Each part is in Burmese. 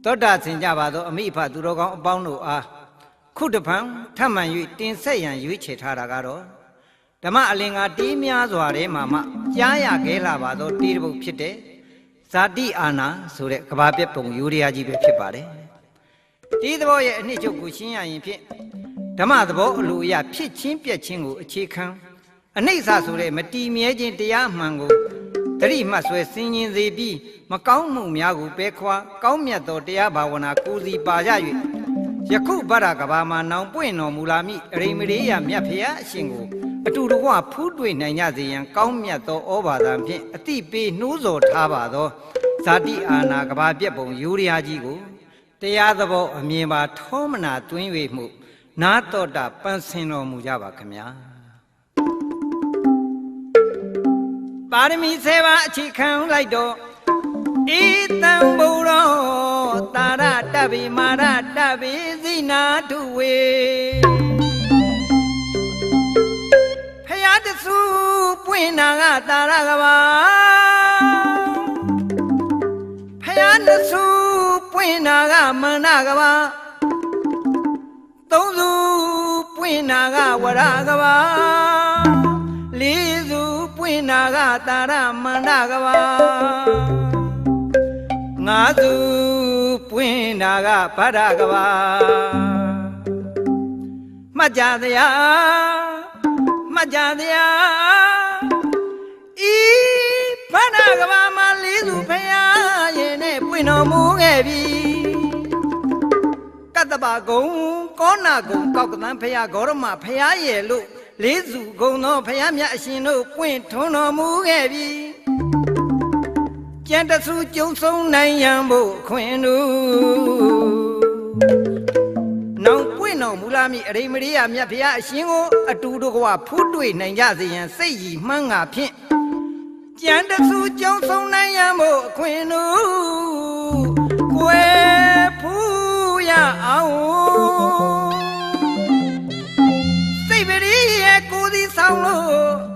သောတာစင်ကြပါသောအမိဖသူတော်ကောင်းအပေါင်းတို့အားခုတပံထမှန်၍တင်ဆက်ရန်ရွေးချယ်ထားတာကတော့ဓမ္မအလင်္ကာတီးများစွာထဲမှာမှကြားရခဲလာပါသောတီးတစ်ပုဒ်ဖြစ်တဲ့ဇာတိအာနာဆိုတဲ့ကဘာပြက်ပုံယူရယာကြီးပဲဖြစ်ပါတယ်ဒီသဘောရဲ့အနှစ်ချုပ်ကိုရှင်းရရင်ဖြင့်ဓမ္မသဘောအလိုအရဖြစ်ချင်းပြက်ချင်းကိုအခြေခံအနိစ္စဆိုတဲ့မတည်မြဲခြင်းတရားမှန်ကိုတတိမှတ်ဆွဲစင်ရင်စေပြီးမကောင်းမှုများကိုပယ်ခွာကောင်းမြတ်သောတရားဘာဝနာကိုစီပါရ၍ယခုဗရကဘာမှာနောင်ပွင့်တော်မူလာမိအရိမရေယမြတ်ဖျားအရှင်ကိုအတူတကွဖူးတွေ့နိုင်ကြစေရန်ကောင်းမြတ်သောဩဘာသာဖြင့်အတိပေးနှိုးဆော်ထားပါသောဇာတိအာနာကဘာပြက်ပုံယူရယာကြီးကိုတရားသဘောအမြင်ပါထောမနာတွင်း၍မှုနာတော်တာပန်းစင်တော်မူကြပါခမညာပါရမီ7ပါးအခြေခံလိုက်တော့ဧတံဘုရောတာရတဗ္ဗေမာရတဗ္ဗေဇိနာတုဝေဖယားတဆူပွင့်နာကတာရကဘာဖယားတဆူပွင့်နာကမန္နကဘာသုံးစုပွင့်နာကဝရကဘာလေးစုပွင့်နာကတာရမန္နကဘာငါးစုပွင့်နာကဗဒကဘာမှတ်ကြတရားမှတ်ကြတရားဤဗဒကဘာမှာလေးစုဖယားရဲ့နဲ့ပွင့်တော်မူခဲ့ပြီကတ္တပကုံကောနာကုံကောက်ကတန်ဖယားဂေါရမဖယားရဲ့လို့လေးစုကုံသောဖယားမြတ်အရှင်တို့ပွင့်ထွန်းတော်မူခဲ့ပြီကျန်တဆူကျုံဆုံးနိုင်ရန်ဖို့ခွင်တို့နောင်ပွင့်တော်မူလာမိအရိမရေယမြတ်ဖယားအရှင်ကိုအတူတကွဖူးတွေ့နိုင်ကြစေရန်စိတ်ရည်မှန်းငါဖြင့်ကျန်တဆူကျုံဆုံးနိုင်ရန်ဖို့ခွင်တို့ကိုယ်ဖူးရအောင်စိတ်ပရိရဲ့ကိုယ်စီဆောင်လို့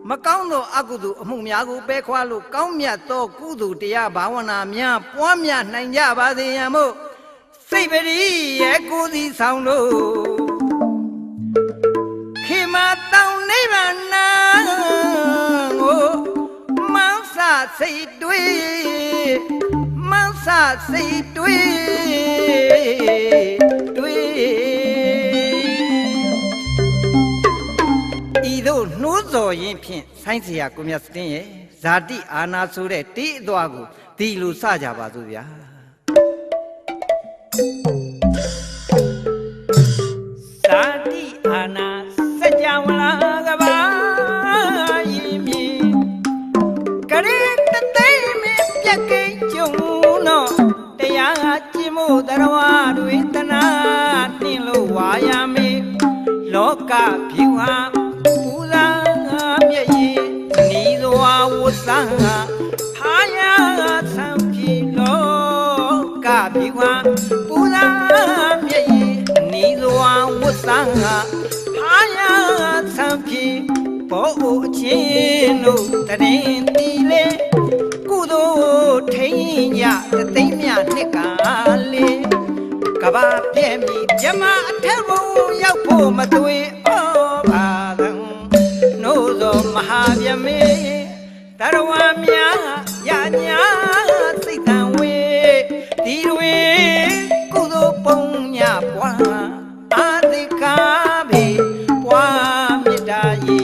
မကောင်းသောအကုသိုလ်အမှုများကိုပယ်ခွာလို့ကောင်းမြတ်သောကုသိုလ်တရားဘာဝနာများပွားများနိုင်ကြပါစေရန်မို့စိတ်ပရိရဲ့ကိုယ်စီဆောင်လို့ခေမတောင်းနိဗ္ဗာန်ကိုမောင်စစိတ်တွေးမောင်စစိတ်တွေးဤသို့နှိုးဆော်ရင်းဖြင့်ဆိုင်းเสียကိုမြတ်စတင်းရဲ့ဇာတိအာနာဆိုတဲ့တေးအသွားကိုဒီလိုစကြပါစို့ဗျာဇာတိအာနာစัจ java လာကဘာယင်းမြေကရေတသိမင်းပြက်ကိန်းကျုံတော့တရားကျင့်မို့တရဝတွေတနာနှင်းလို့ဝါရမေလောကဖြူဟာမြည်နီးစွာဝတ်ဆန်းဖာယာဆံပြီလောကပြေဝပူဇာမြည်နီးစွာဝတ်ဆန်းဖာယာဆံပြီဘောအချင်းတို့တရင်တီလေကုသိုလ်ထိန်ညသိမ့်မြနှစ်ကလေးကဘာပြဲမိမြမအထက်ဘုံရောက်ဖို့မသွေဩဘာနိုးသောမဟာဗျမေတရဝမြာရညာစိတ်တံဝေဒီတွေကုသိုလ်ပုံညပွားအာတိကာဘေပွားမြတ်တာရေ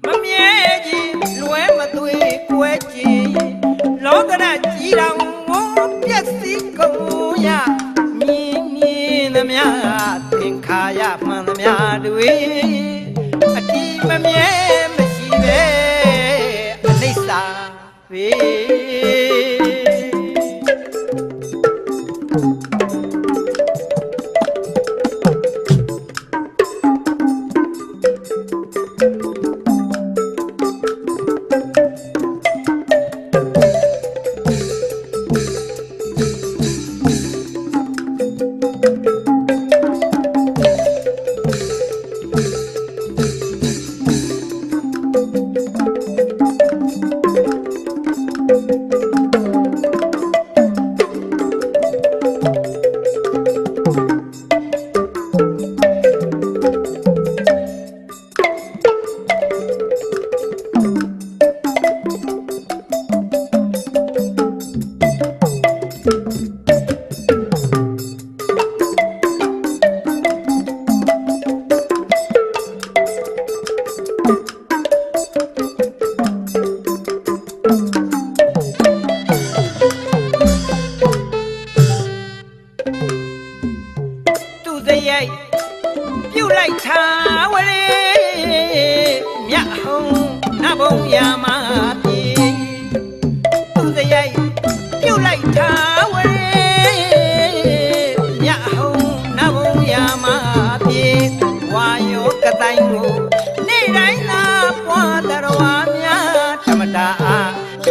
မမြဲကြီးလွဲမသွေကွဲကြည်လောကရကြီးတော်ဝပြည့်စည်ကုန်ရမြင်မြင်သမျှသင်္ခါရမှန်သမျှတွေအတိမမြဲမရှိပဲအနိစ္စပဲ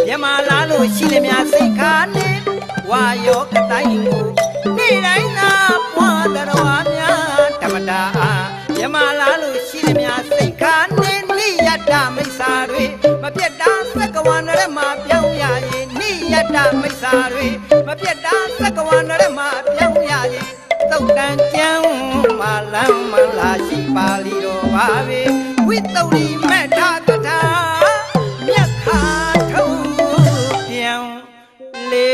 မြမလာလို့ရှိသမျှစိတ်ခါနေဝါရောကတိုင်းကိုနေ့တိုင်းသာပွားတော်များဓမ္မတာမြမလာလို့ရှိသမျှစိတ်ခါနေနိယတ္တမိစ္ဆာတွေမပြတ်တာသက္ကဝနရမပြောင်းရရင်နိယတ္တမိစ္ဆာတွေမပြတ်တာသက္ကဝနရမပြောင်းရရင်သုတ်တန်ကျမ်းမလမ်းမလာရှိပါလီတော်ပါပဲဝိသုဒ္ဓိမေတ္တာတထာမြတ်ခါထုံးပြောင်းလေ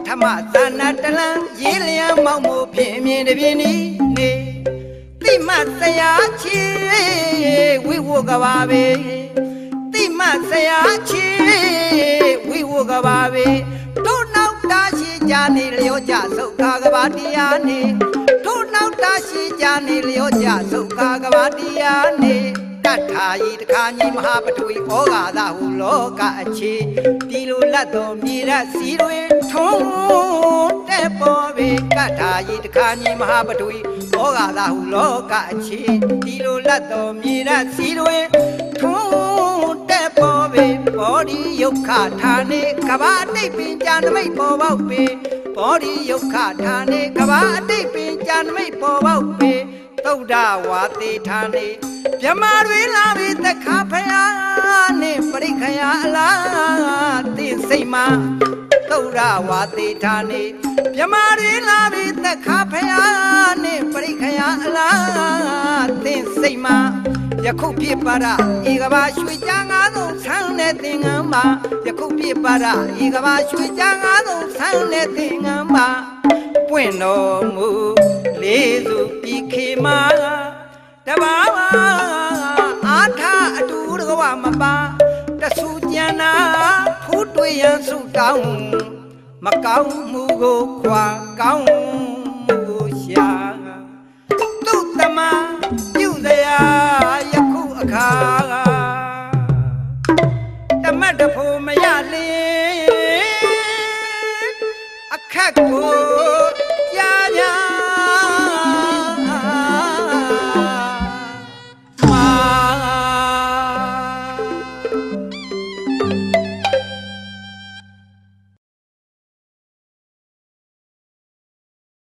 ထမသာနာတလံရေးလျံမောက်မို့ဖြစ်မြင်တပြင်းဤနေထ တိမဆရာချီဝိဝကဘာပဲတိမဆရာချီဝိဝကဘာပဲတို့နောက်တာရှိကြနေလျောကြသုခကဘာတရားနေတို့နောက်တာရှိကြနေလျောကြသုခကဘာတရားနေတထာယီတခါကြီးမဟာပထဝီဩဃာသဟုလောကအခြေဒီလိုလက်တော်မြေရစီတွေထုံးတဲ့ပေါ်ပေကထာယီတခါကြီးမဟာပထဝီဩဃာသဟုလောကအခြေဒီလိုလက်တော်မြေရစီတွေထုံးတဲ့ပေါ်ပေဘောဓိယုခဌာနေကဘာတိတ်ပင်ကြံနမိတ်ပေါ်ပေါက်ပေဘောဓိယုခဌာနေကဘာတိတ်ပင်ကြံနမိတ်ပေါ်ပေါက်ပေသုဒ္ဓဝါသေဌာနေမြမတွေလာပြီတခါဖယားနဲ့ပရိခယာအလားတင်စိတ်မှာသုဒ္ဓဝါသေဌာနေမြမတွေလာပြီတခါဖယားနဲ့ပရိခယာအလားတင်စိတ်မှာယခုဖြစ်ပါရဧကဘာရွှေကြငါးသုံးဆန်းတဲ့သင်္ကန်းမှာယခုဖြစ်ပါရဧကဘာရွှေကြငါးသုံးဆန်းတဲ့သင်္ကန်းမှာပွင့်တော်မူလေးစုပြီးခေမှာတဘာဝအာထအတူတကဝမပါတဆူကြံနာဖူးတွေ့ရန်ဆုတောင်းမကောင်းမှုကိုခွာကောင်းမှုကိုရှာသူ့တမပြုစရာယခုအခါတမတ်တဖို့မရလေအခက်ကို